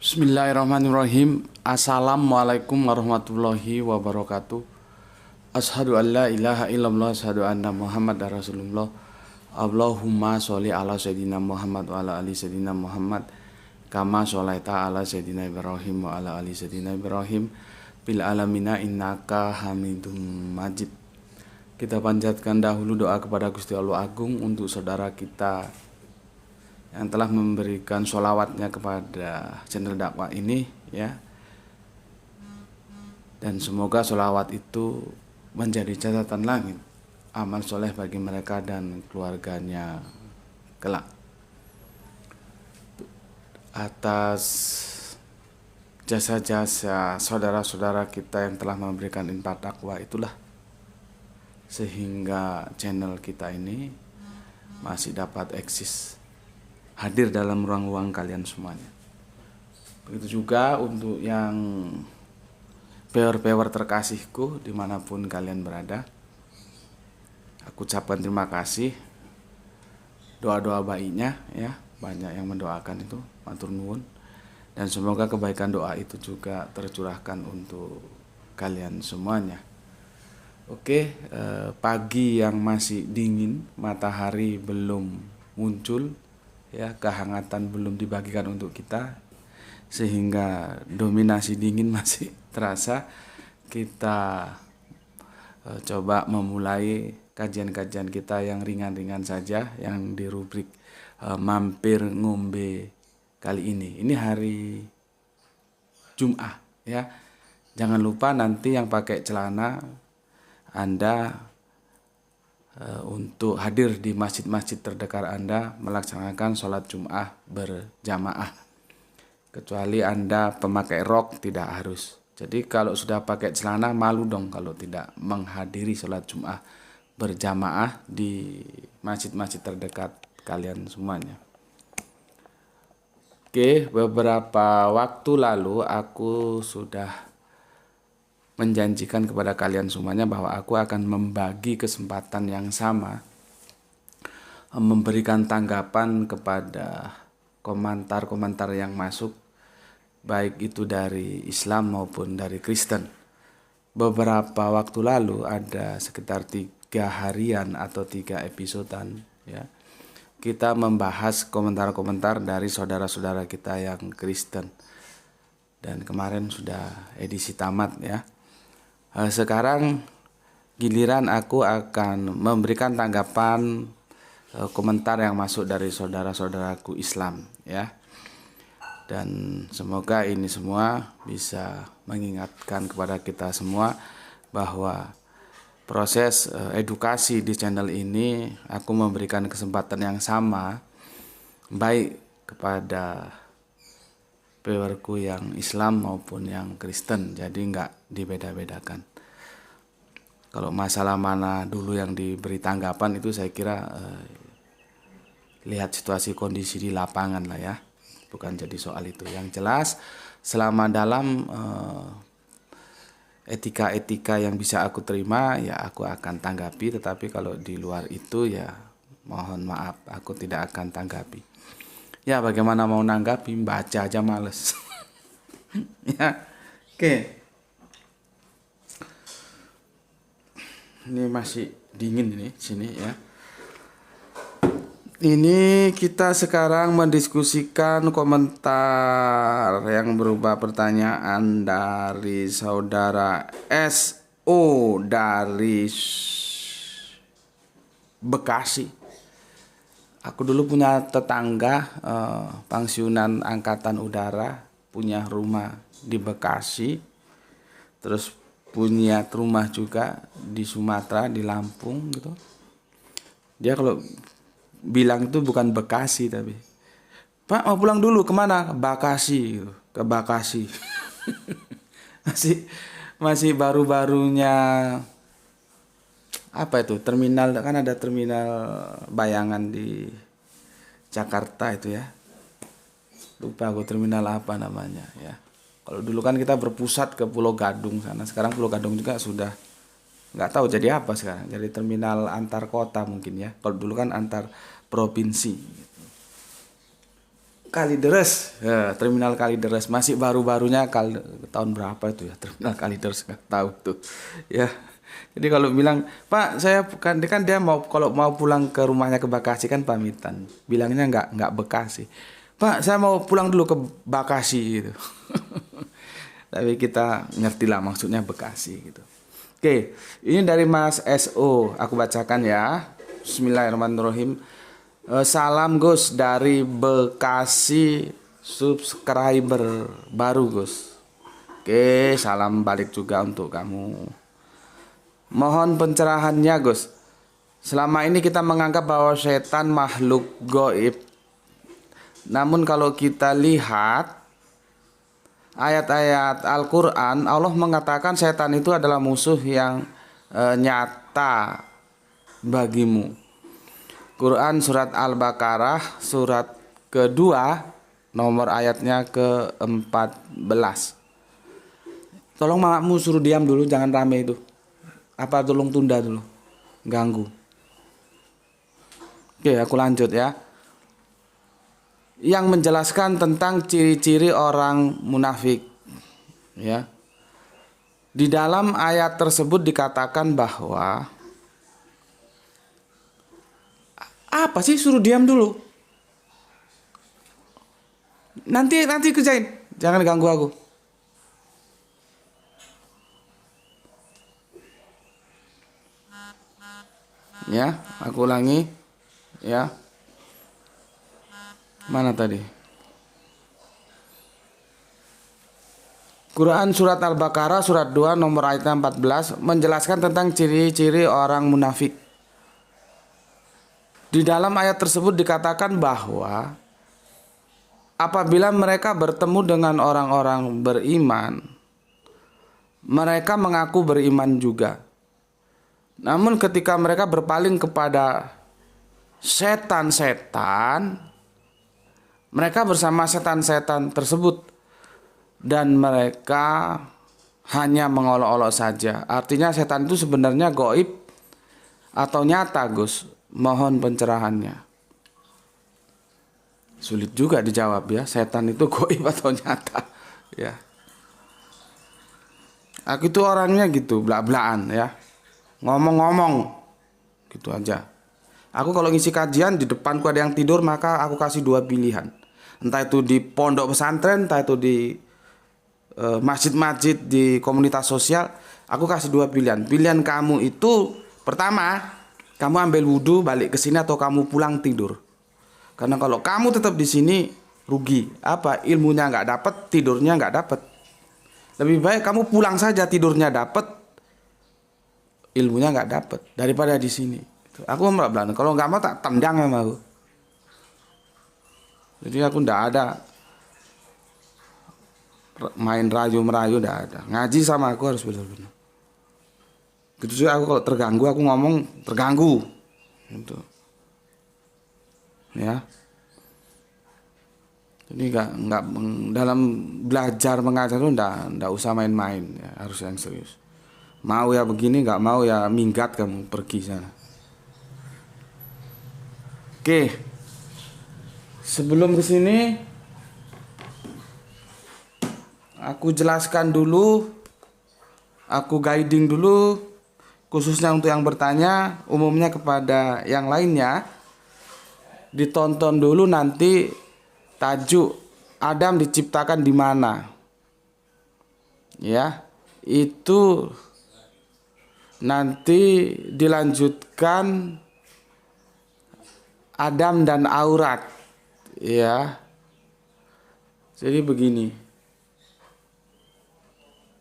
Bismillahirrahmanirrahim. Assalamualaikum warahmatullahi wabarakatuh. Asyhadu an la ilaha illallah, asyhadu anna Muhammadar Rasulullah. Allahumma sholli ala sayyidina Muhammad wa ala ali sayyidina Muhammad kama sholaita ala sayyidina Ibrahim wa ala ali sayyidina Ibrahim bil alamina innaka Hamidum Majid. Kita panjatkan dahulu doa kepada Gusti Allah Agung untuk saudara kita yang telah memberikan sholawatnya kepada channel dakwah ini, ya. Dan semoga sholawat itu menjadi catatan langit amal soleh bagi mereka dan keluarganya kelak. Atas jasa-jasa saudara-saudara kita yang telah memberikan infak dakwah itulah sehingga channel kita ini masih dapat eksis, hadir dalam ruang-ruang kalian semuanya. Begitu juga untuk yang pewer-pewer terkasihku dimanapun kalian berada. Aku ucapkan terima kasih doa-doa baiknya, ya. Banyak yang mendoakan itu, matur nuwun. Dan semoga kebaikan doa itu juga tercurahkan untuk kalian semuanya. Oke, pagi yang masih dingin, matahari belum muncul, ya, kehangatan belum dibagikan untuk kita, sehingga dominasi dingin masih terasa. Kita coba memulai kajian-kajian kita yang ringan-ringan saja, yang dirubrik mampir ngombe kali ini. Ini hari Jumat, ya. Jangan lupa nanti yang pakai celana Anda untuk hadir di masjid-masjid terdekat Anda melaksanakan sholat Jum'ah berjamaah. Kecuali Anda pemakai rok, tidak harus. Jadi kalau sudah pakai celana, malu dong kalau tidak menghadiri sholat Jum'ah berjamaah di masjid-masjid terdekat kalian semuanya. Oke, beberapa waktu lalu aku sudah menjanjikan kepada kalian semuanya bahwa aku akan membagi kesempatan yang sama, memberikan tanggapan kepada komentar-komentar yang masuk, baik itu dari Islam maupun dari Kristen. Beberapa waktu lalu ada sekitar 3 harian atau 3 episodean, ya, kita membahas komentar-komentar dari saudara-saudara kita yang Kristen. Dan kemarin sudah edisi tamat, ya. Sekarang giliran aku akan memberikan tanggapan komentar yang masuk dari saudara-saudaraku Islam, ya. Dan semoga ini semua bisa mengingatkan kepada kita semua bahwa proses edukasi di channel ini aku memberikan kesempatan yang sama baik kepada pewerku yang Islam maupun yang Kristen, jadi nggak dibeda-bedakan. Kalau masalah mana dulu yang diberi tanggapan itu saya kira lihat situasi kondisi di lapangan lah, ya, bukan jadi soal itu. Yang jelas selama dalam etika-etika yang bisa aku terima, ya aku akan tanggapi. Tetapi kalau di luar itu, ya mohon maaf, aku tidak akan tanggapi. Ya bagaimana mau nanggapi, baca aja males. Ya, oke. Ini masih dingin ini sini, ya. Ini kita sekarang mendiskusikan komentar yang berupa pertanyaan dari saudara SO dari Bekasi. Aku dulu punya tetangga pensiunan angkatan udara, punya rumah di Bekasi, terus punya rumah juga di Sumatera, di Lampung gitu. Dia kalau bilang itu bukan Bekasi tapi, Pak mau pulang dulu kemana? Bekasi gitu. Ke Bekasi. masih baru-barunya apa itu, terminal, kan ada terminal bayangan di Jakarta itu, ya, lupa aku terminal apa namanya, ya. Kalau dulu kan kita berpusat ke Pulau Gadung sana, sekarang Pulau Gadung juga sudah nggak tahu jadi apa sekarang, jadi terminal antar kota mungkin, ya. Kalau dulu kan antar provinsi. Kalideres, ya, terminal Kalideres masih baru-barunya tahun berapa itu ya terminal Kalideres nggak tahu tuh, ya. Jadi kalau bilang Pak saya kan dia mau kalau mau pulang ke rumahnya ke Bekasi kan pamitan, bilangnya nggak Bekasi, Pak saya mau pulang dulu ke Bekasi gitu. Tapi kita ngerti lah maksudnya Bekasi gitu. Oke, ini dari Mas SO, aku bacakan ya. Bismillahirrahmanirrahim. Salam Gus dari Bekasi, subscriber baru Gus. Oke, salam balik juga untuk kamu. Mohon pencerahannya Gus. Selama ini kita menganggap bahwa setan makhluk goib. Namun kalau kita lihat ayat-ayat Al-Quran, Allah mengatakan setan itu adalah musuh yang nyata bagimu. Quran surat Al-Baqarah surat kedua nomor ayatnya ke-14. Tolong mamamu suruh diam dulu, jangan rame itu. Apa tolong tunda dulu, ganggu. Oke, aku lanjut ya. Yang menjelaskan tentang ciri-ciri orang munafik, ya. Di dalam ayat tersebut dikatakan bahwa apa sih suruh diam dulu? Nanti kerjain, jangan ganggu aku. Ya, aku ulangi. Ya. Mana tadi? Quran surat Al-Baqarah surat 2 nomor ayat 14 menjelaskan tentang ciri-ciri orang munafik. Di dalam ayat tersebut dikatakan bahwa apabila mereka bertemu dengan orang-orang beriman, mereka mengaku beriman juga. Namun ketika mereka berpaling kepada setan-setan, mereka bersama setan-setan tersebut dan mereka hanya mengolok-olok saja. Artinya setan itu sebenarnya gaib atau nyata, Gus? Mohon pencerahannya. Sulit juga dijawab ya, setan itu gaib atau nyata, ya. Aku itu orangnya gitu, blak-blakan ya. Ngomong-ngomong gitu aja. Aku kalau ngisi kajian di depanku ada yang tidur, maka aku kasih dua pilihan. Entah itu di pondok pesantren, entah itu di masjid-masjid, di komunitas sosial, aku kasih dua pilihan. Pilihan kamu itu pertama, kamu ambil wudhu balik ke sini atau kamu pulang tidur. Karena kalau kamu tetap di sini rugi. Apa? Ilmunya nggak dapat, tidurnya nggak dapat. Lebih baik kamu pulang saja, tidurnya dapat, ilmunya nggak dapat daripada di sini. Aku belakang. Kalau nggak mau tak tendang sama aku. Jadi aku nggak ada main rayu-merayu, nggak ada. Ngaji sama aku harus benar-benar. Gitu juga aku kalau terganggu, aku ngomong terganggu. Gitu. Ya. Jadi nggak dalam belajar mengajar itu nggak usah main-main, ya, harus yang serius. Mau ya begini, nggak mau ya minggat kamu pergi sana. Oke. Sebelum kesini aku jelaskan dulu, aku guiding dulu, khususnya untuk yang bertanya, umumnya kepada yang lainnya. Ditonton dulu nanti tajuk Adam diciptakan di mana. Ya, itu nanti dilanjutkan Adam dan aurat. Ya. Jadi begini.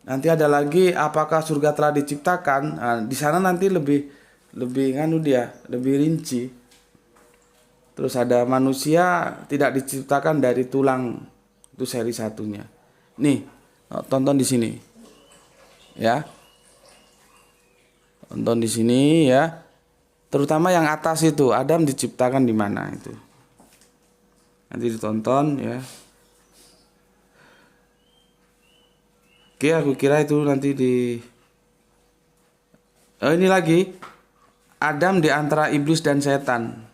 Nanti ada lagi apakah surga telah diciptakan? Nah, di sana nanti lebih lebih rinci. Terus ada manusia tidak diciptakan dari tulang, itu seri satunya. Nih, tonton di sini, ya. Tonton di sini ya. Terutama yang atas itu, Adam diciptakan di mana itu. Nanti ditonton ya. Oke, aku kira itu nanti di. Oh, ini lagi. Adam di antara iblis dan setan.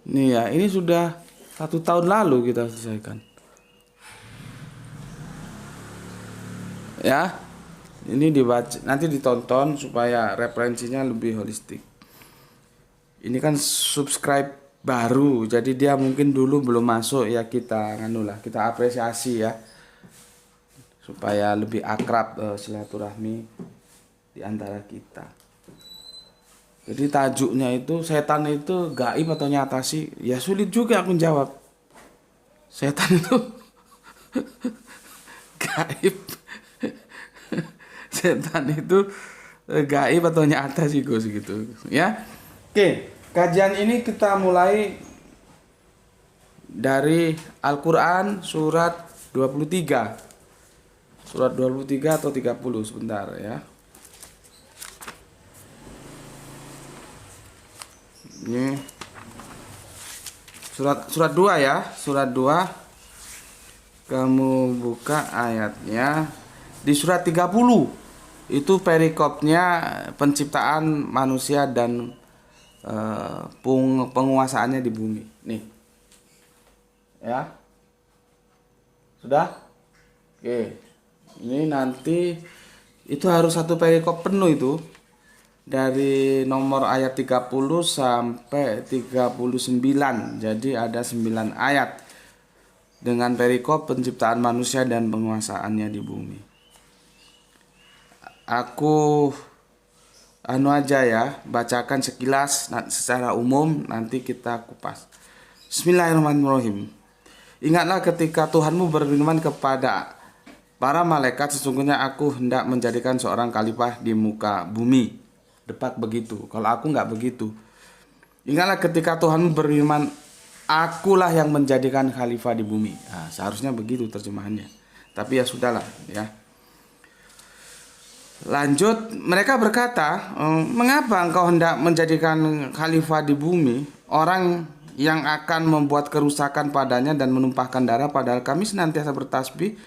Nih ya, ini sudah 1 tahun lalu kita selesaikan. Ya, ini dibaca, nanti ditonton supaya referensinya lebih holistik. Ini kan subscribe baru, jadi dia mungkin dulu belum masuk ya, kita kita apresiasi ya, supaya lebih akrab silaturahmi di antara kita. Jadi tajuknya itu setan itu gaib atau nyata sih? Ya sulit juga aku jawab. Setan itu gaib. Setan itu gaib atau nyata sih Gus gitu ya. Oke, kajian ini kita mulai dari Al-Qur'an surat 23. Surat 23 atau 30 sebentar ya. Ini surat 2 ya, surat 2. Kamu buka ayatnya di surat 30. Itu perikopnya penciptaan manusia dan penguasaannya di bumi. Nih. Ya. Sudah? Oke. Ini nanti itu harus satu perikop penuh itu. Dari nomor ayat 30 sampai 39. Jadi ada 9 ayat dengan perikop penciptaan manusia dan penguasaannya di bumi. Aku aja ya, bacakan sekilas secara umum, nanti kita kupas. Bismillahirrahmanirrahim. Ingatlah ketika Tuhanmu berfirman kepada para malaikat, sesungguhnya aku hendak menjadikan seorang khalifah di muka bumi. Depak begitu. Kalau aku nggak begitu. Ingatlah ketika Tuhan berfirman, akulah yang menjadikan khalifah di bumi. Nah, seharusnya begitu terjemahannya. Tapi ya sudahlah ya. Lanjut, mereka berkata, mengapa engkau hendak menjadikan khalifah di bumi, orang yang akan membuat kerusakan padanya dan menumpahkan darah, padahal kami senantiasa bertasbih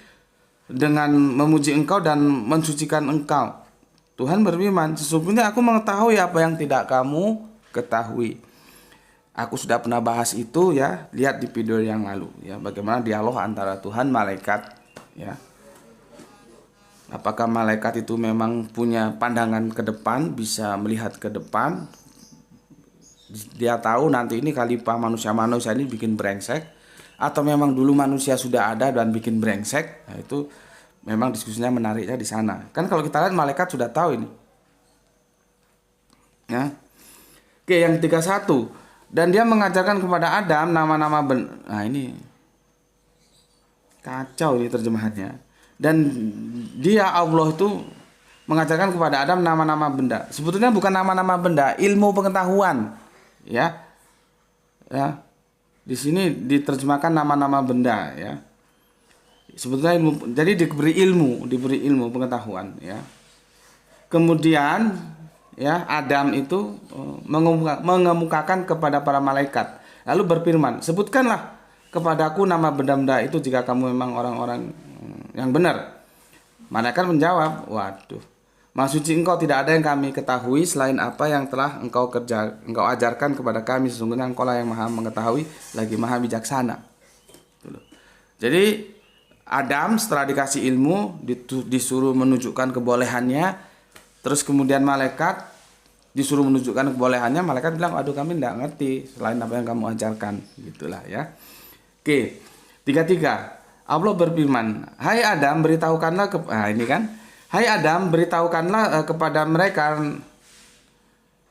dengan memuji engkau dan mensucikan engkau. Tuhan berfirman, sesungguhnya aku mengetahui apa yang tidak kamu ketahui. Aku sudah pernah bahas itu ya, lihat di video yang lalu ya, bagaimana dialog antara Tuhan malaikat ya. Apakah malaikat itu memang punya pandangan ke depan, bisa melihat ke depan. Dia tahu nanti ini khalifah manusia-manusia ini bikin brengsek, atau memang dulu manusia sudah ada dan bikin brengsek. Nah, itu memang diskusinya menariknya di sana. Kan kalau kita lihat malaikat sudah tahu ini. Ya. Oke, yang 31. Dan dia mengajarkan kepada Adam nama-nama nah ini kacau ini terjemahannya. Dan dia Allah itu mengajarkan kepada Adam nama-nama benda. Sebetulnya bukan nama-nama benda, ilmu pengetahuan. Ya. Ya. Di sini diterjemahkan nama-nama benda ya. Sebetulnya ilmu, jadi diberi ilmu pengetahuan ya. Kemudian ya Adam itu mengemukakan kepada para malaikat, lalu berfirman, sebutkanlah kepadaku nama benda-benda itu jika kamu memang orang-orang yang benar. Malaikat menjawab, waduh, Maha suci engkau, tidak ada yang kami ketahui selain apa yang telah engkau ajarkan kepada kami, sesungguhnya engkau lah yang maha mengetahui lagi maha bijaksana. Jadi Adam setelah dikasih ilmu disuruh menunjukkan kebolehannya, terus kemudian malaikat disuruh menunjukkan kebolehannya, malaikat bilang, aduh kami tidak ngerti selain apa yang kamu ajarkan, gitulah ya. Oke, 33. Allah berfirman, hai Adam, beritahukanlah ini kan, hai Adam, beritahukanlah kepada mereka.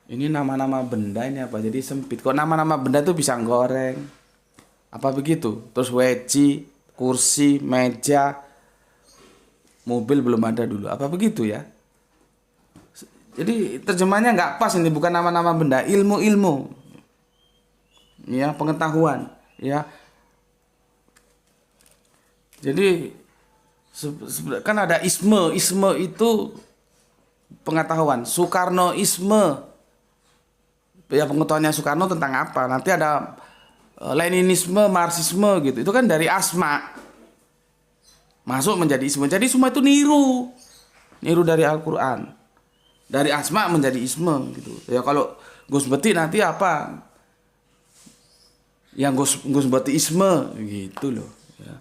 Ini nama-nama benda ini apa? Jadi sempit. Kok nama-nama benda itu bisa goreng? Apa begitu? Terus weci, kursi, meja, mobil belum ada dulu. Apa begitu ya? Jadi terjemahnya nggak pas ini, bukan nama-nama benda, ilmu-ilmu. Ya, pengetahuan, ya. Jadi kan ada isme itu pengetahuan. Soekarnoisme, ya pengetahuannya Soekarno tentang apa? Nanti ada Leninisme, Marxisme gitu. Itu kan dari asma masuk menjadi isme. Jadi semua itu niru dari Al-Qur'an. Dari asma menjadi isme gitu. Ya kalau Gus Beti nanti apa? yang gus isme gitu loh ya.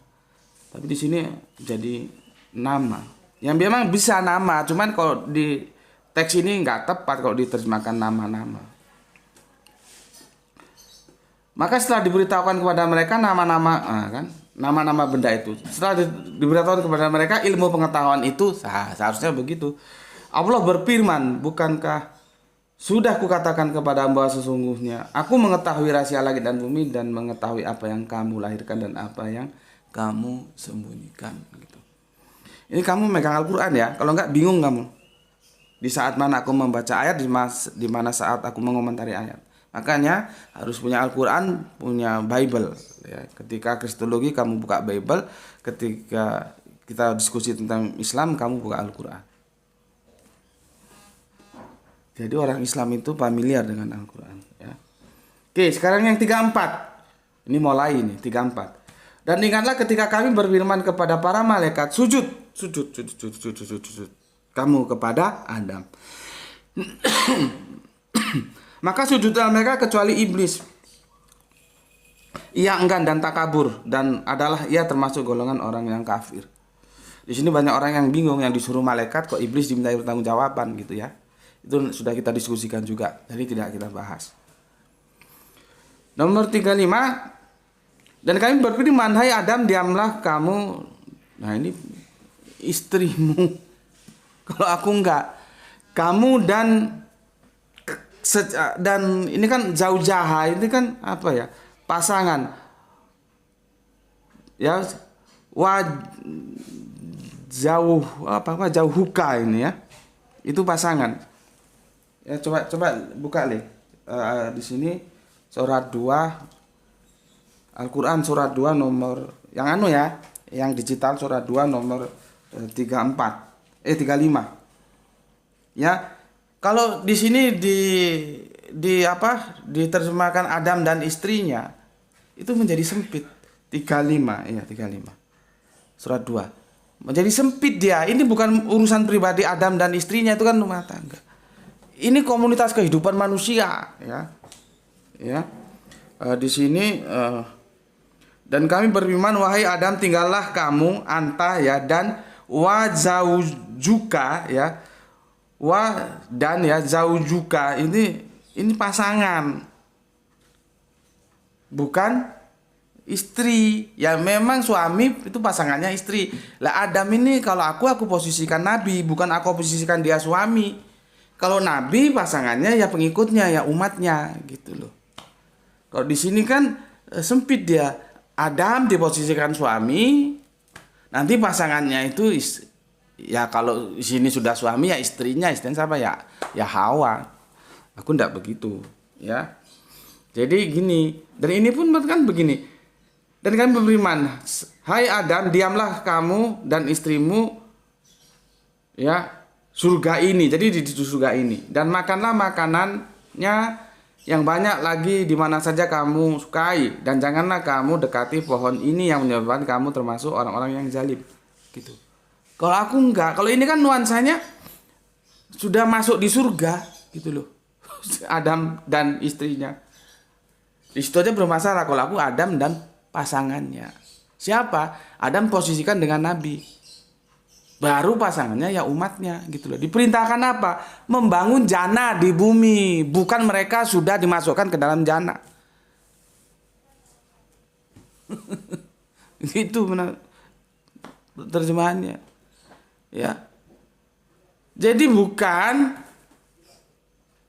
Tapi di sini jadi nama yang memang bisa nama, cuman kalau di teks ini nggak tepat kalau diterjemahkan nama-nama. Maka setelah diberitahukan kepada mereka nama-nama kan, nama-nama benda itu, setelah diberitahukan kepada mereka ilmu pengetahuan itu, seharusnya begitu. Allah berfirman, bukankah sudah kukatakan kepada hamba sesungguhnya aku mengetahui rahasia langit dan bumi dan mengetahui apa yang kamu lahirkan dan apa yang kamu sembunyikan gitu. Ini kamu megang Al-Quran ya, kalau enggak bingung kamu di saat mana aku membaca ayat, di mana saat aku mengomentari ayat. Makanya harus punya Al-Quran, punya Bible ya. Ketika kristologi kamu buka Bible, ketika kita diskusi tentang Islam kamu buka Al-Quran. Jadi orang Islam itu familiar dengan Al-Quran ya. Oke, sekarang yang 34. Ini mulai nih 34. Dan ingatlah ketika kami berfirman kepada para malaikat, sujud kamu kepada Adam. Maka sujudlah mereka kecuali iblis. Ia enggan dan takabur, dan adalah ia termasuk golongan orang yang kafir. Di sini banyak orang yang bingung, yang disuruh malaikat kok iblis dimintai pertanggungjawaban gitu ya. Itu sudah kita diskusikan juga, jadi tidak kita bahas. Nomor 35. Dan kami berfirman, hai Adam, diamlah kamu. Nah ini istrimu. Kalau aku enggak, kamu dan ini kan zaujaha, ini kan apa ya, pasangan ya, jauhuka ini ya, itu pasangan ya. Coba buka di sini surat 2 Al-Quran, surat 2 nomor yang ya, yang digital, surat 2 nomor 35 ya. Kalau di sini diterjemahkan Adam dan istrinya, itu menjadi sempit. 35 ya, 35. Surat 2. Menjadi sempit dia. Ini bukan urusan pribadi Adam dan istrinya, itu kan rumah tangga. Ini komunitas kehidupan manusia ya. Ya. Di sini dan kami berfirman, wahai Adam, tinggallah kamu, anta ya, dan wa zaujuka ya. Dan ya zaujuka ini pasangan, bukan istri. Ya memang suami itu pasangannya istri. Lah Adam ini kalau aku posisikan nabi, bukan aku posisikan dia suami. Kalau nabi pasangannya ya pengikutnya, ya umatnya gitu loh. Kalau di sini kan sempit dia. Adam diposisikan suami, nanti pasangannya itu ya kalau di sini sudah suami ya istrinya siapa ya? Ya Hawa. Aku ndak begitu, ya. Jadi gini, dan ini pun kan begini. Dan kami berfirman, hai Adam, diamlah kamu dan istrimu ya surga ini. Jadi di surga ini, dan makanlah makanannya yang banyak lagi di mana saja kamu sukai, dan janganlah kamu dekati pohon ini yang menyebabkan kamu termasuk orang-orang yang zalim. Gitu. Kalau aku enggak, kalau ini kan nuansanya sudah masuk di surga gitu loh. Adam dan istrinya. Di situ aja bermasalah kalau aku Adam dan pasangannya. Siapa? Adam posisikan dengan nabi. Baru pasangannya ya umatnya gitu loh. Diperintahkan apa? Membangun jana di bumi, bukan mereka sudah dimasukkan ke dalam jana. Gitu benar terjemahannya. Ya. Jadi bukan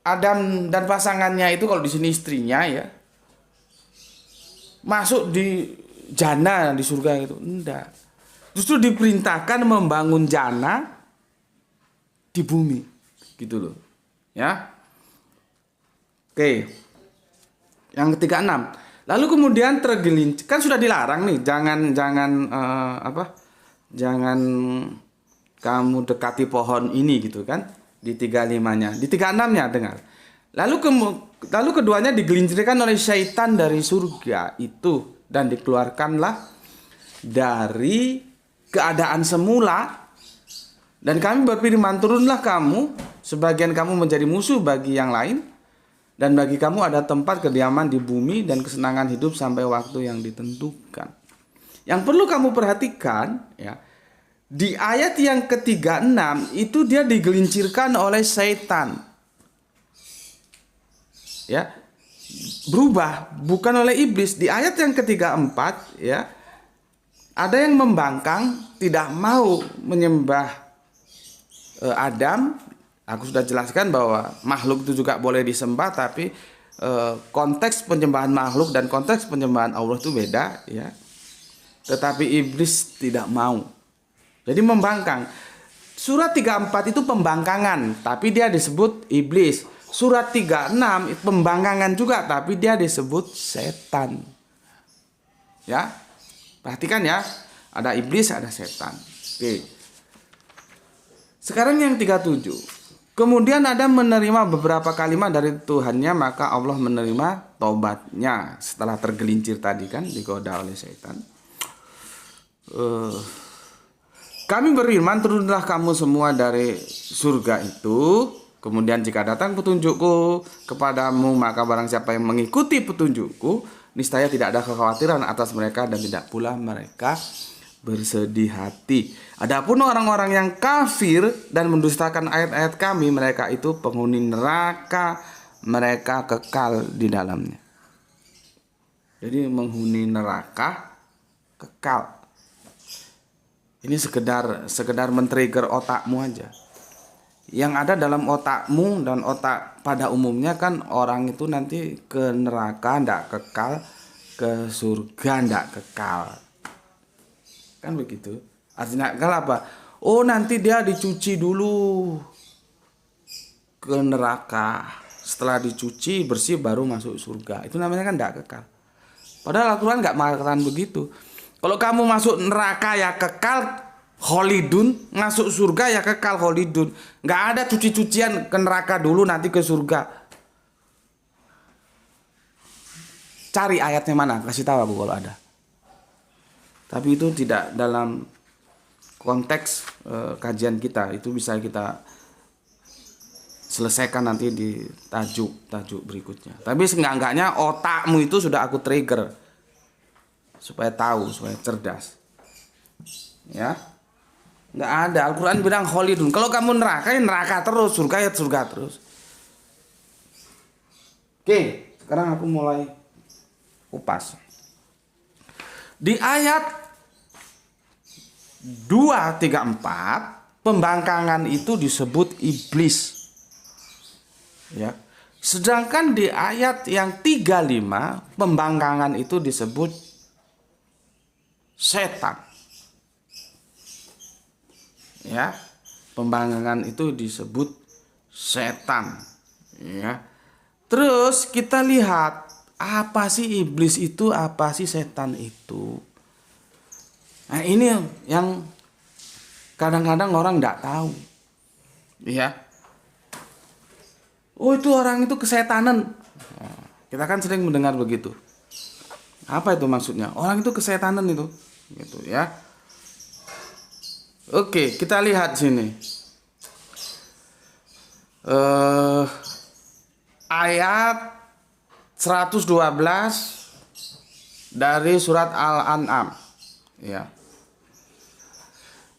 Adam dan pasangannya itu, kalau di sini istrinya ya, masuk di jana di surga itu. Enggak. Justru diperintahkan membangun jana di bumi. Gitu loh. Ya. Oke. Yang ketiga 6. Lalu kemudian tergelincir, kan sudah dilarang nih, jangan kamu dekati pohon ini gitu kan, di 35-nya. Di 36-nya dengar. Lalu keduanya digelincirkan oleh syaitan dari surga itu, dan dikeluarkanlah dari keadaan semula. Dan kami berfirman, turunlah kamu, sebagian kamu menjadi musuh bagi yang lain, Dan bagi kamu ada tempat kediaman di bumi dan kesenangan hidup sampai waktu yang ditentukan. Yang perlu kamu perhatikan, ya, di ayat yang ke-36 itu dia digelincirkan oleh setan. Ya, berubah, bukan oleh iblis. Di ayat yang ke-34, ya, ada yang membangkang, tidak mau menyembah Adam. Aku sudah jelaskan bahwa makhluk itu juga boleh disembah, tapi konteks penyembahan makhluk dan konteks penyembahan Allah itu beda, ya. Tetapi iblis tidak mau. Jadi membangkang. Surat 34 itu pembangkangan, tapi dia disebut iblis. Surat 36 pembangkangan juga, tapi dia disebut setan. Ya. Perhatikan ya, ada iblis, ada setan. Oke. Sekarang yang 37. Kemudian Adam menerima beberapa kalimat dari Tuhannya, maka Allah menerima taubatnya setelah tergelincir tadi kan, digoda oleh setan. Kami beriman, turunlah kamu semua dari surga itu. Kemudian jika datang petunjukku kepadamu, maka barang siapa yang mengikuti petunjukku, niscaya tidak ada kekhawatiran atas mereka dan tidak pula mereka bersedih hati. Adapun orang-orang yang kafir dan mendustakan ayat-ayat kami, mereka itu penghuni neraka, mereka kekal di dalamnya. Jadi menghuni neraka kekal. Ini sekedar men-trigger otakmu aja. Yang ada dalam otakmu dan otak pada umumnya kan orang itu nanti ke neraka ndak kekal, ke surga ndak kekal. Kan begitu. Artinya apa? Oh, nanti dia dicuci dulu ke neraka. Setelah dicuci bersih baru masuk surga. Itu namanya kan tidak kekal. Padahal Al-Quran nggak mengatakan begitu. Kalau kamu masuk neraka ya kekal kholidun, masuk surga ya kekal kholidun. Nggak ada cuci-cucian ke neraka dulu nanti ke surga. Cari ayatnya mana? Kasih tahu aku kalau ada. Tapi itu tidak dalam konteks kajian kita. Itu bisa kita selesaikan nanti di tajuk berikutnya. Tapi seenggak-enggaknya otakmu itu sudah aku trigger supaya tahu, supaya cerdas. Ya, nggak ada. Al-Quran bilang kholidun. Kalau kamu neraka ya neraka terus, surga ya surga terus. Oke, sekarang aku mulai kupas. Di ayat 234 pembangkangan itu disebut iblis. Ya. Sedangkan di ayat yang 35 pembangkangan itu disebut setan. Ya. Pembangkangan itu disebut setan. Ya. Terus kita lihat apa sih iblis itu, apa sih setan itu. Nah ini yang kadang-kadang orang tidak tahu. Ya. Oh itu orang itu kesetanan. Nah, kita kan sering mendengar begitu. Apa itu maksudnya? Orang itu kesetanan itu. Gitu ya. Oke, kita lihat sini. Ayat 112 dari surat Al-An'am. Ya.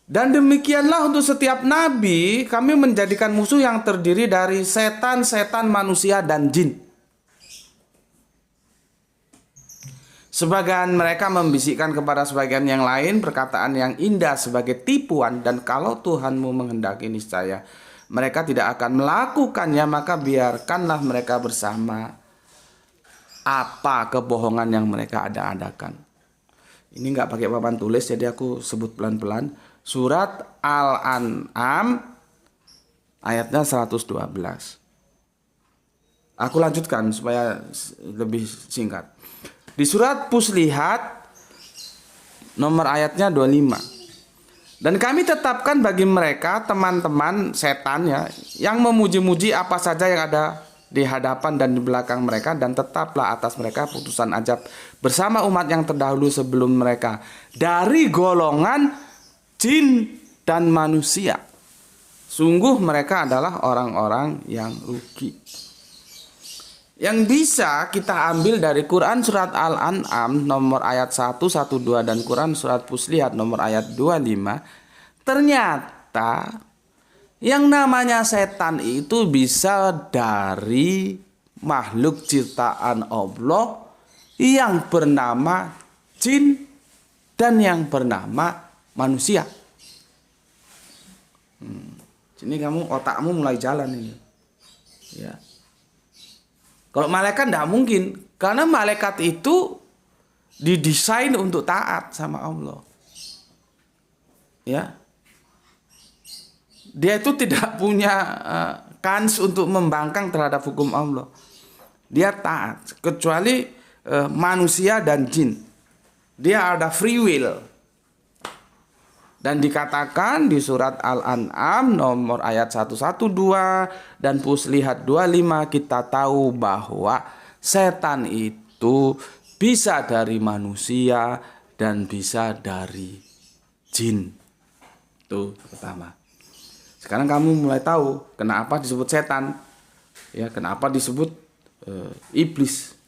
Dan demikianlah untuk setiap nabi kami menjadikan musuh yang terdiri dari setan-setan manusia dan jin. Sebagian mereka membisikkan kepada sebagian yang lain perkataan yang indah sebagai tipuan, dan kalau Tuhanmu menghendaki niscaya mereka tidak akan melakukannya, maka biarkanlah mereka bersama apa kebohongan yang mereka ada-adakan. Ini nggak pakai papan tulis, jadi aku sebut pelan-pelan. Surat Al-An'am ayatnya 112. Aku lanjutkan supaya lebih singkat. Di surat Puslihat nomor ayatnya 25. Dan kami tetapkan bagi mereka teman-teman setan ya, yang memuji-muji apa saja yang ada di hadapan dan di belakang mereka, dan tetaplah atas mereka putusan azab bersama umat yang terdahulu sebelum mereka dari golongan jin dan manusia. Sungguh mereka adalah orang-orang yang rugi. yang bisa kita ambil dari Quran surat Al-An'am nomor ayat 112 dan Quran surat Fussilat nomor ayat 25, ternyata yang namanya setan itu bisa dari makhluk ciptaan Allah yang bernama jin dan yang bernama manusia. Sini kamu otakmu mulai jalan ini. Ya. Kalau malaikat tidak mungkin, karena malaikat itu didesain untuk taat sama Allah. Ya. Dia itu tidak punya kans untuk membangkang terhadap hukum Allah. Dia taat, kecuali manusia dan jin. Dia ada free will. Dan dikatakan di surat Al-An'am nomor ayat 112 dan Fussilat 25 kita tahu bahwa setan itu bisa dari manusia dan bisa dari jin. Itu pertama. Sekarang kamu mulai tahu kenapa disebut setan. Ya, kenapa disebut iblis.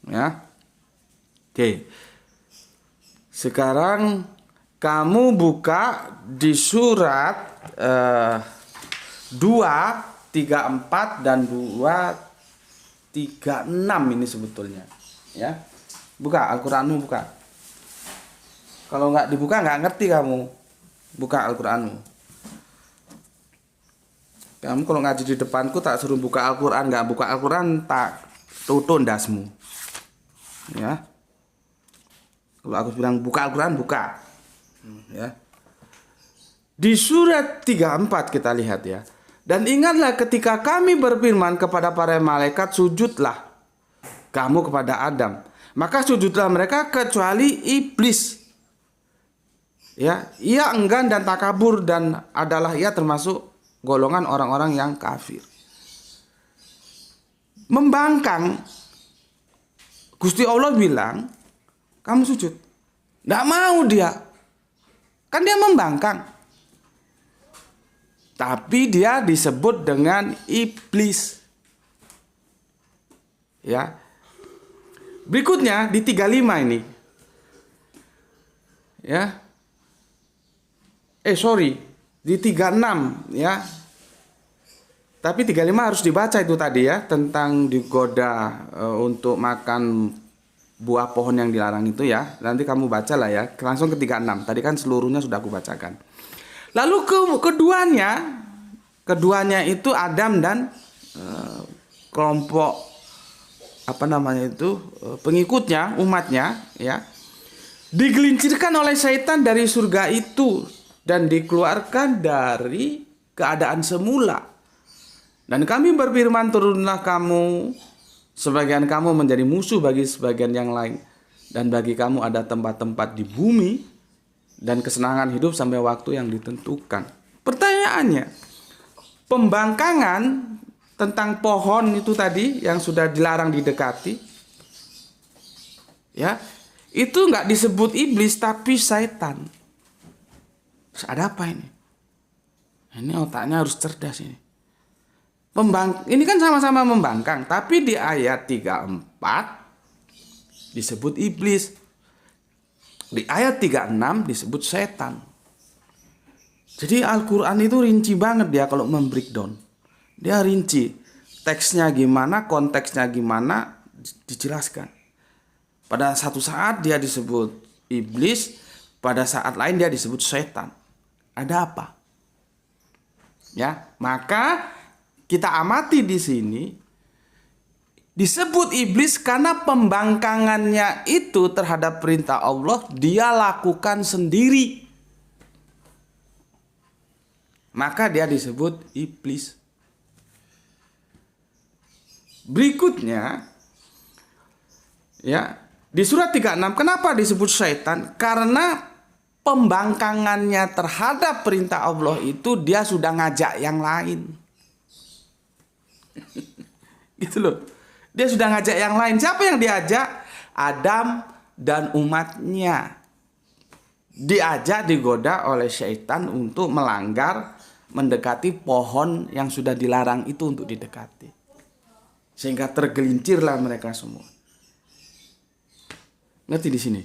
Ya. Oke. Sekarang kamu buka di surat 234 dan 236 ini sebetulnya. Ya. Buka Al-Qur'anmu, buka. Kalau nggak dibuka nggak ngerti kamu. Buka Al-Qur'anmu. Kamu kalau ngaji di depanku tak suruh buka Al-Qur'an, nggak buka Al-Qur'an tak tutup ndasmu. Ya. Kalau aku bilang buka Al-Qur'an, buka. Ya. Di surat 34 kita lihat ya. Dan ingatlah ketika kami berfirman kepada para malaikat, sujudlah kamu kepada Adam. Maka sujudlah mereka kecuali iblis. Ya, ia enggan dan takabur dan adalah ia termasuk golongan orang-orang yang kafir. Membangkang. Gusti Allah bilang, kamu sujud. Nggak mau dia. Kan dia membangkang. Tapi dia disebut dengan iblis. Ya. Berikutnya di 35 ini. Ya. Di 36 ya. Tapi 35 harus dibaca itu tadi ya, tentang digoda untuk makan buah pohon yang dilarang itu ya. Nanti kamu baca lah ya. Langsung ke 36. Tadi kan seluruhnya sudah aku bacakan. Lalu keduanya itu Adam dan kelompok pengikutnya, umatnya ya. Digelincirkan oleh syaitan dari surga itu dan dikeluarkan dari keadaan semula. Dan kami berfirman, turunlah kamu, sebagian kamu menjadi musuh bagi sebagian yang lain. Dan bagi kamu ada tempat-tempat di bumi dan kesenangan hidup sampai waktu yang ditentukan. Pertanyaannya, pembangkangan tentang pohon itu tadi yang sudah dilarang didekati, ya, itu nggak disebut iblis tapi syaitan. Ada apa ini? Ini otaknya harus cerdas ini. Ini kan sama-sama membangkang, tapi di ayat 34 disebut iblis. Di ayat 36 disebut setan. Jadi Al-Qur'an itu rinci banget dia kalau membreakdown. Dia rinci. Teksnya gimana, konteksnya gimana, dijelaskan. Pada satu saat dia disebut iblis, pada saat lain dia disebut setan. Ada apa? Ya, maka kita amati di sini disebut iblis karena pembangkangannya itu terhadap perintah Allah dia lakukan sendiri. Maka dia disebut iblis. Berikutnya ya, di surat 36 kenapa disebut syaitan? Karena pembangkangannya terhadap perintah Allah itu dia sudah ngajak yang lain. Gitu loh. Dia sudah ngajak yang lain. Siapa yang diajak? Adam dan umatnya. Diajak, digoda oleh syaitan untuk melanggar, mendekati pohon yang sudah dilarang itu untuk didekati. Sehingga tergelincirlah mereka semua. Ngerti di sini?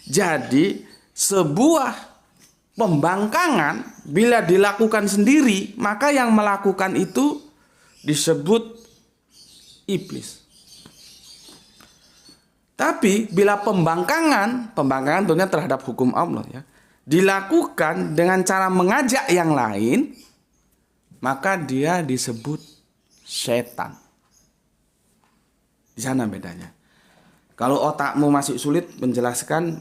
Jadi sebuah pembangkangan bila dilakukan sendiri, maka yang melakukan itu disebut iblis. Tapi bila pembangkangan tentunya terhadap hukum Allah ya, dilakukan dengan cara mengajak yang lain, maka dia disebut setan. Di sana bedanya. Kalau otakmu masih sulit menjelaskan,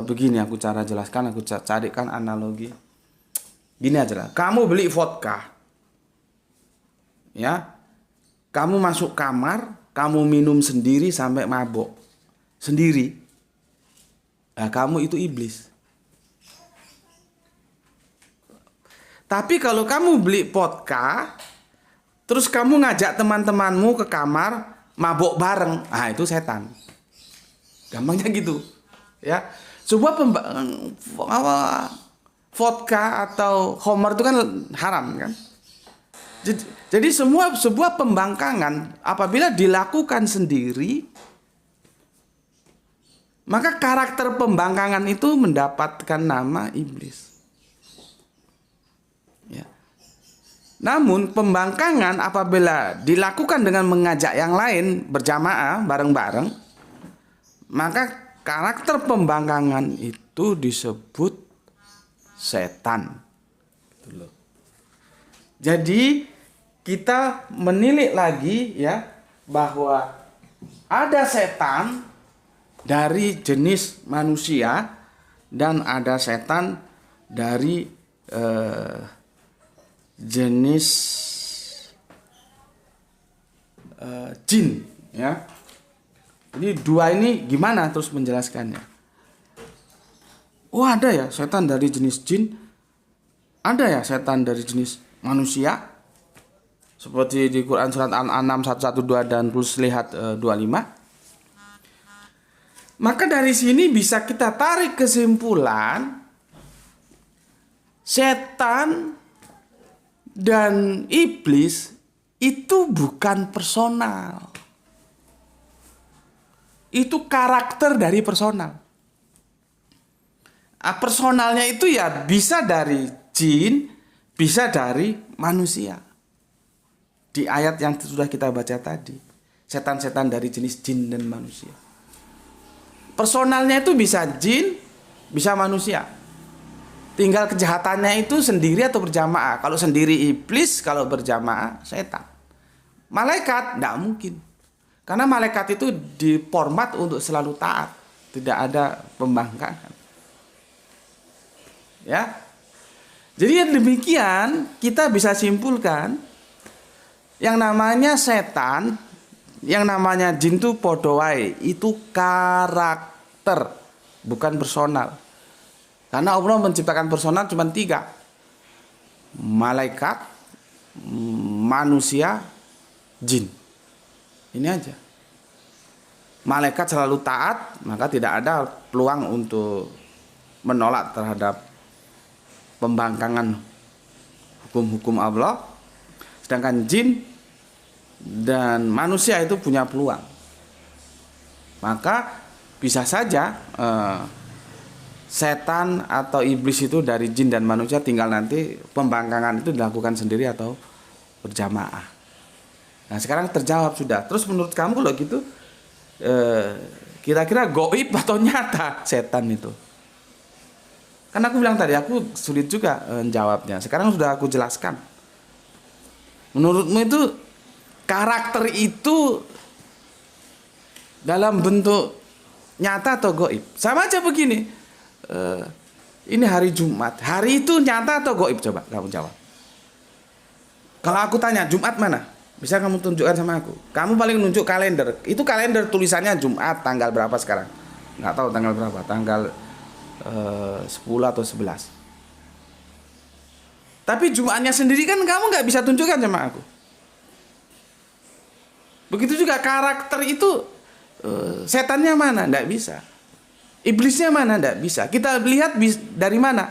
begini aku cara jelaskan, aku carikan analogi. Gini aja lah, kamu beli vodka, ya, kamu masuk kamar, kamu minum sendiri sampai mabok sendiri, nah, kamu itu iblis. Tapi kalau kamu beli vodka, terus kamu ngajak teman-temanmu ke kamar mabok bareng, nah itu setan. Gampangnya gitu, ya. Sebuah vodka atau khamar itu kan haram kan. Jadi sebuah pembangkangan apabila dilakukan sendiri, maka karakter pembangkangan itu mendapatkan nama iblis. Namun pembangkangan apabila dilakukan dengan mengajak yang lain berjamaah bareng-bareng, maka karakter pembangkangan itu disebut setan. Jadi kita menilik lagi ya bahwa ada setan dari jenis manusia dan ada setan dari jenis jin ya. Jadi dua ini gimana terus menjelaskannya? Oh ada ya setan dari jenis jin, ada ya setan dari jenis manusia. Seperti di Quran surat Al-An'am 112 dan plus lihat 25. Maka dari sini bisa kita tarik kesimpulan setan dan iblis itu bukan personal. Itu karakter dari personal. Personalnya itu ya bisa dari jin, bisa dari manusia. Di ayat yang sudah kita baca tadi, setan-setan dari jenis jin dan manusia. Personalnya itu bisa jin, bisa manusia. Tinggal kejahatannya itu sendiri atau berjamaah. Kalau sendiri iblis, kalau berjamaah setan. Malaikat tidak mungkin. Karena malaikat itu diformat untuk selalu taat. Tidak ada pembangkangan. Ya. Jadi demikian kita bisa simpulkan yang namanya setan, yang namanya jin itu podo wae, itu karakter, bukan personal. Karena Allah menciptakan personal cuma 3. Malaikat, manusia, jin. Ini aja. Malaikat selalu taat, maka tidak ada peluang untuk menolak terhadap pembangkangan hukum-hukum Allah. Sedangkan jin dan manusia itu punya peluang. Maka bisa saja setan atau iblis itu dari jin dan manusia, tinggal nanti pembangkangan itu dilakukan sendiri atau berjamaah. Nah sekarang terjawab sudah. Terus menurut kamu kalau gitu kira-kira goib atau nyata setan itu? Karena aku bilang tadi aku sulit juga jawabnya. Sekarang sudah aku jelaskan. Menurutmu itu karakter itu dalam bentuk nyata atau goib? Sama aja begini. Ini hari Jumat, hari itu nyata atau goib? Coba kamu jawab. Kalau aku tanya Jumat mana, bisa kamu tunjukkan sama aku. Kamu paling nunjuk kalender. Itu kalender tulisannya Jumat tanggal berapa sekarang? Nggak tahu tanggal berapa. Tanggal 10 atau 11. Tapi Jumatnya sendiri kan kamu nggak bisa tunjukkan sama aku. Begitu juga karakter itu setannya mana? Nggak bisa. Iblisnya mana? Tidak bisa. Kita lihat dari mana?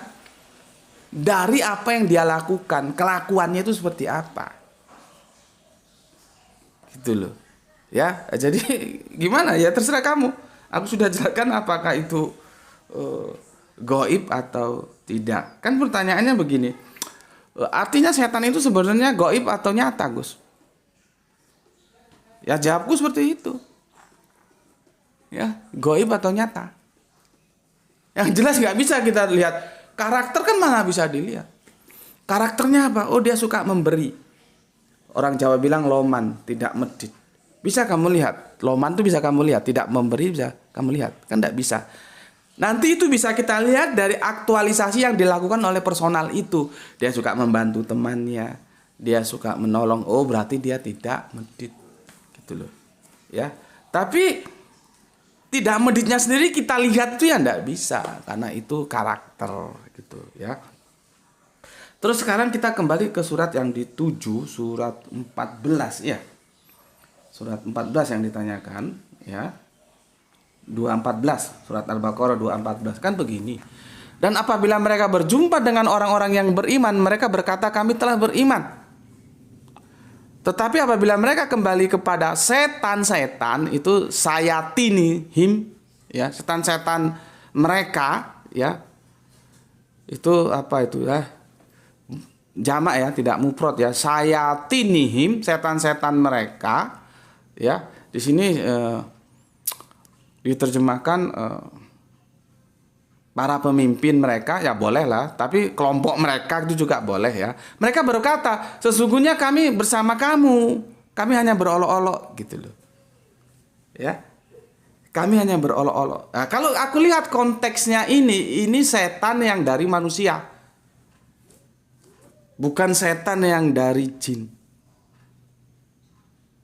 Dari apa yang dia lakukan. Kelakuannya itu seperti apa. gitu loh. Ya, jadi gimana ya, terserah kamu. Aku sudah jelaskan apakah itu goib atau tidak. Kan pertanyaannya begini, artinya setan itu sebenarnya goib atau nyata, Gus? Ya jawabku seperti itu. Ya, goib atau nyata. Yang jelas nggak bisa kita lihat. Karakter kan mana bisa dilihat. Karakternya apa? Oh, dia suka memberi. Orang Jawa bilang loman, tidak medit. Bisa kamu lihat, loman itu bisa kamu lihat, tidak memberi bisa kamu lihat, kan tidak bisa. Nanti itu bisa kita lihat dari aktualisasi yang dilakukan oleh personal itu. Dia suka membantu temannya, dia suka menolong. Oh, berarti dia tidak medit, gitu loh. Ya, tapi tidak meditnya sendiri kita lihat itu ya tidak bisa, karena itu karakter, gitu ya. Terus sekarang kita kembali ke surat yang dituju, surat 14 ya. Surat 14 yang ditanyakan ya. 214 surat Al-Baqarah 214 kan begini. Dan apabila mereka berjumpa dengan orang-orang yang beriman, mereka berkata kami telah beriman. Tetapi apabila mereka kembali kepada setan-setan itu sayatinihim ya, setan-setan mereka ya. Itu apa itu ya? Jamak ya, tidak mufrad ya. Sayatinihim, setan-setan mereka. Ya, di sini diterjemahkan para pemimpin mereka ya boleh lah, tapi kelompok mereka itu juga boleh ya. Mereka berkata, sesungguhnya kami bersama kamu, kami hanya berolok-olok gitu loh. Ya, kami hanya berolok-olok. Nah, kalau aku lihat konteksnya ini setan yang dari manusia, bukan setan yang dari jin.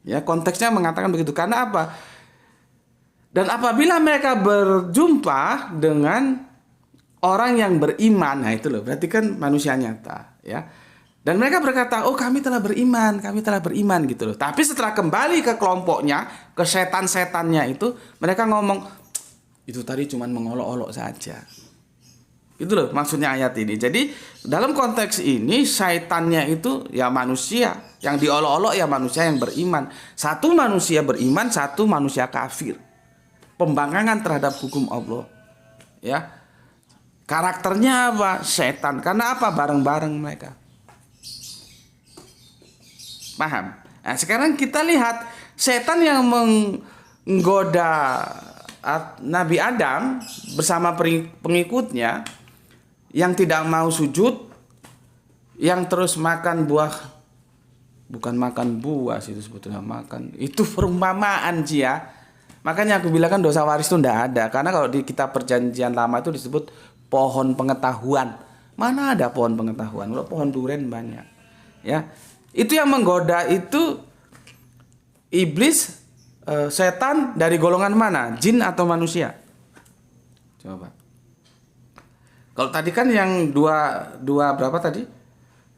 Ya, konteksnya mengatakan begitu. Karena apa? Dan apabila mereka berjumpa dengan orang yang beriman, nah itu loh, berarti kan manusia nyata, ya. Dan mereka berkata, oh kami telah beriman gitu loh. Tapi setelah kembali ke kelompoknya, ke setan-setannya itu, mereka ngomong, itu tadi cuma mengolok-olok saja. Itu loh maksudnya ayat ini. Jadi dalam konteks ini syaitannya itu ya manusia, yang diolok-olok ya manusia yang beriman. Satu manusia beriman, satu manusia kafir. Pembangkangan terhadap hukum Allah. Ya. Karakternya apa? Setan. Karena apa? Bareng-bareng mereka. Paham? Nah, sekarang kita lihat setan yang menggoda Nabi Adam bersama pengikutnya, yang tidak mau sujud, yang terus makan buah, bukan makan buah sih itu sebetulnya makan, itu perumpamaan sih ya. Makanya aku bilang kan dosa waris itu tidak ada, karena kalau di kitab perjanjian lama itu disebut pohon pengetahuan. Mana ada pohon pengetahuan? Kalau pohon duren banyak. Ya, itu yang menggoda itu iblis, setan dari golongan mana? Jin atau manusia? Coba. Kalau tadi kan yang dua berapa tadi?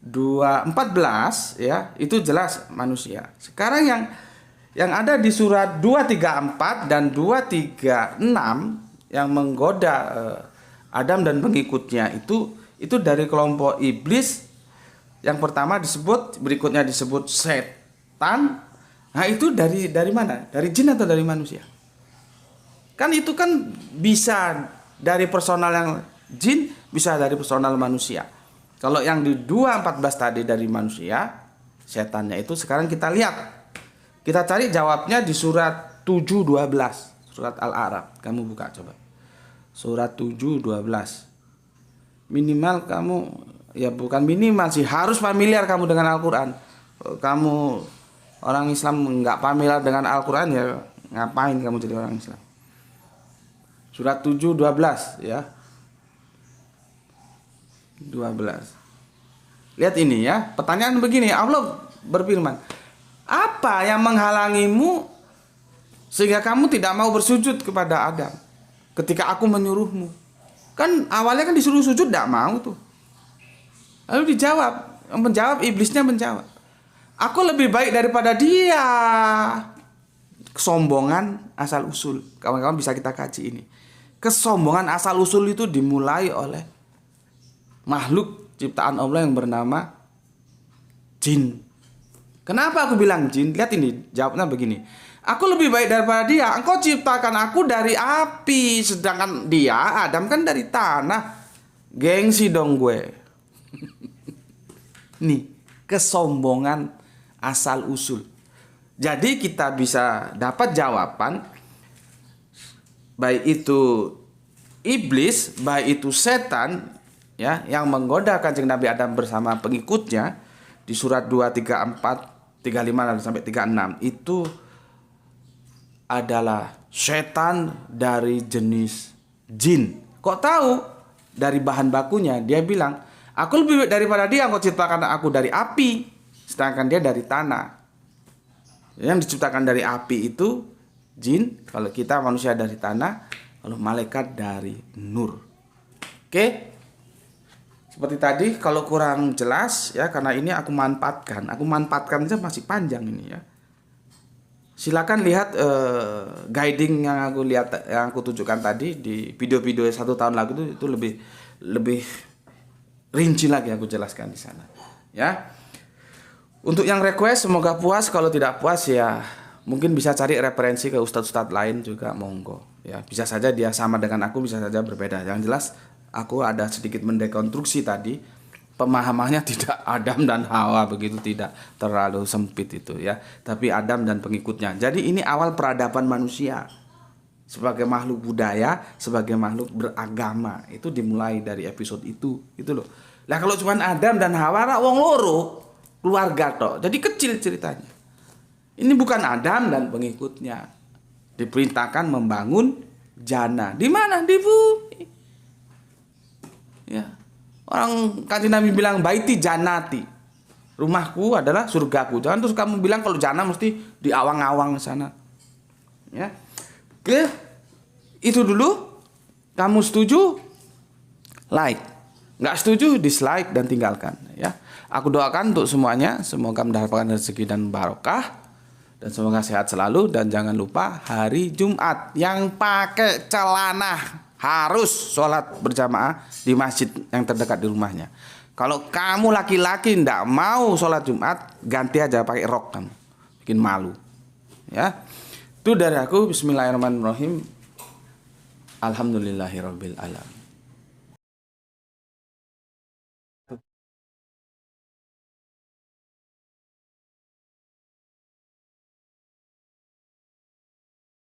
2:14 ya, itu jelas manusia. Sekarang yang ada di surat 2:34 dan 2:36 yang menggoda Adam dan pengikutnya itu dari kelompok iblis. Yang pertama disebut, berikutnya disebut setan. Nah, itu dari mana? Dari jin atau dari manusia? Kan itu kan bisa dari personal yang jin, bisa dari personal manusia. Kalau yang di 2:14 tadi dari manusia, setannya itu, sekarang kita lihat. Kita cari jawabnya di surat 7:12, surat Al-A'raf. Kamu buka coba. Surat 7:12. Minimal kamu, ya bukan minimal sih, harus familiar kamu dengan Al-Qur'an. Kamu orang Islam nggak familiar dengan Al-Qur'an, ya ngapain kamu jadi orang Islam? Surat 7:12 ya. 12. Lihat ini ya. Pertanyaan begini, Allah berfirman, apa yang menghalangimu sehingga kamu tidak mau bersujud kepada Adam ketika aku menyuruhmu? Kan awalnya kan disuruh sujud, tidak mau tuh. Lalu dijawab, menjawab iblisnya menjawab, aku lebih baik daripada dia. Kesombongan asal usul. Kawan-kawan bisa kita kaji ini. Kesombongan asal usul itu dimulai oleh makhluk ciptaan Allah yang bernama jin. Kenapa aku bilang jin? Lihat ini, jawabnya begini. Aku lebih baik daripada dia. Engkau ciptakan aku dari api, sedangkan dia, Adam, kan dari tanah. Gengsi dong gue. Nih, kesombongan asal usul. Jadi kita bisa dapat jawaban, baik itu iblis, baik itu setan, ya, yang menggoda Kanjeng Nabi Adam bersama pengikutnya di surat 2, 3, 4, 35 sampai 36 itu adalah setan dari jenis jin. Kok tahu? Dari bahan bakunya dia bilang, aku lebih baik daripada dia, kau ciptakan aku dari api, sedangkan dia dari tanah. Yang diciptakan dari api itu jin, kalau kita manusia dari tanah, kalau malaikat dari nur. Oke? Seperti tadi, kalau kurang jelas ya, karena ini aku manfaatkan aja masih panjang ini ya. Silakan lihat guiding yang aku tunjukkan tadi di video-video 1 tahun lalu itu lebih rinci lagi aku jelaskan di sana. Ya. Untuk yang request semoga puas, kalau tidak puas ya mungkin bisa cari referensi ke ustadz-ustadz lain juga, monggo. Ya, bisa saja dia sama dengan aku, bisa saja berbeda. Yang jelas aku ada sedikit mendekonstruksi tadi, pemahamannya tidak Adam dan Hawa begitu, tidak terlalu sempit itu ya, tapi Adam dan pengikutnya. Jadi ini awal peradaban manusia sebagai makhluk budaya, sebagai makhluk beragama, itu dimulai dari episode itu loh. Lah kalau cuma Adam dan Hawa rak wong loro, keluarga tok. Jadi kecil ceritanya. Ini bukan Adam dan pengikutnya. Diperintahkan membangun jana. Di mana? Di bumi. Ya. Orang Kanjeng Nabi bilang baiti janati. Rumahku adalah surgaku. Jangan terus kamu bilang kalau jana mesti di awang-awang sana. Ya. Oke. Itu dulu. Kamu setuju? Like. Nggak setuju? Dislike dan tinggalkan, ya. Aku doakan untuk semuanya, semoga mendapatkan rezeki dan barokah, dan semoga sehat selalu. Dan jangan lupa hari Jumat yang pakai celana harus sholat berjamaah di masjid yang terdekat di rumahnya. Kalau kamu laki-laki ndak mau sholat Jumat, ganti aja pakai rok kamu, bikin malu. Ya, itu dari aku. Bismillahirrahmanirrahim. Alhamdulillahirabbil alamin.